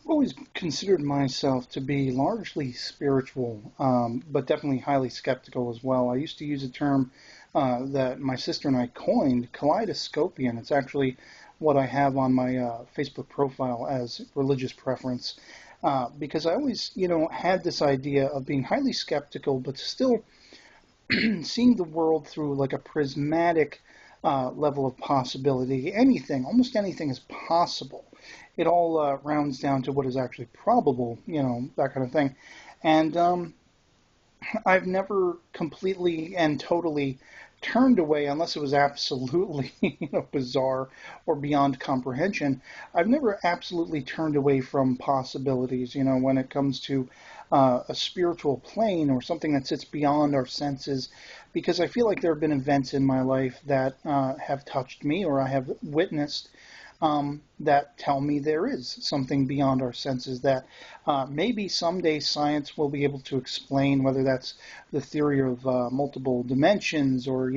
always considered myself to be largely spiritual, but definitely highly skeptical as well. I used to use a term that my sister and I coined, kaleidoscopian. It's actually what I have on my Facebook profile as religious preference, because I always, had this idea of being highly skeptical, but still seeing the world through like a prismatic level of possibility. Almost anything is possible. It all rounds down to what is actually probable, that kind of thing. And I've never completely and totally turned away unless it was absolutely bizarre or beyond comprehension. I've never absolutely turned away from possibilities, when it comes to a spiritual plane or something that sits beyond our senses, because I feel like there have been events in my life that have touched me or I have witnessed that tell me there is something beyond our senses that maybe someday science will be able to explain, whether that's the theory of multiple dimensions or,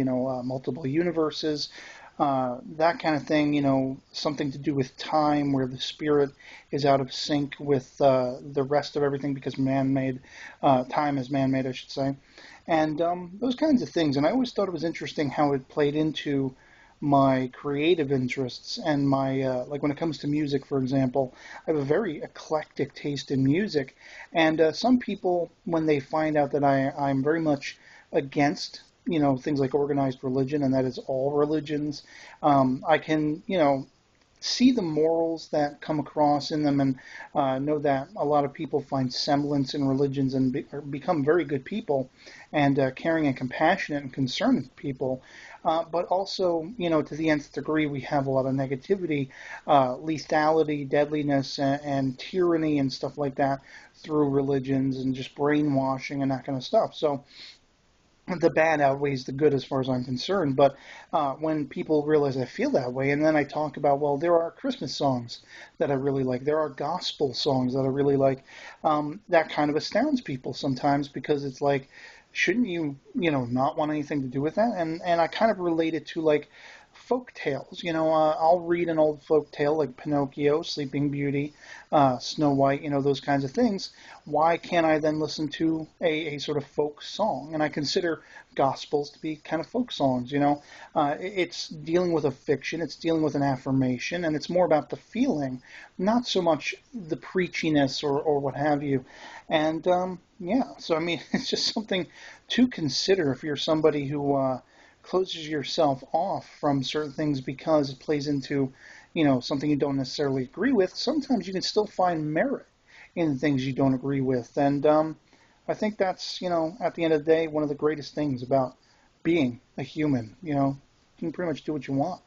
multiple universes, that kind of thing, something to do with time where the spirit is out of sync with the rest of everything because man-made, time is man-made, I should say. And those kinds of things. And I always thought it was interesting how it played into my creative interests and my like when it comes to music, for example. I have a very eclectic taste in music, and some people, when they find out that I'm very much against things like organized religion, and that is all religions, I can see the morals that come across in them, and know that a lot of people find semblance in religions and become very good people and caring and compassionate and concerned people. But also, to the nth degree, we have a lot of negativity, lethality, deadliness, and tyranny and stuff like that through religions and just brainwashing and that kind of stuff. So the bad outweighs the good as far as I'm concerned. But when people realize I feel that way, and then I talk about, well, there are Christmas songs that I really like, there are gospel songs that I really like, that kind of astounds people sometimes, because it's like, shouldn't you, not want anything to do with that? And I kind of relate it to like folk tales. I'll read an old folk tale like Pinocchio, Sleeping Beauty, Snow White, those kinds of things. Why can't I then listen to a sort of folk song? And I consider gospels to be kind of folk songs. It's dealing with a fiction, it's dealing with an affirmation, and it's more about the feeling, not so much the preachiness or what have you. And yeah, so I mean, it's just something to consider if you're somebody who closes yourself off from certain things because it plays into, something you don't necessarily agree with. Sometimes you can still find merit in things you don't agree with. And I think that's, at the end of the day, one of the greatest things about being a human. You can pretty much do what you want.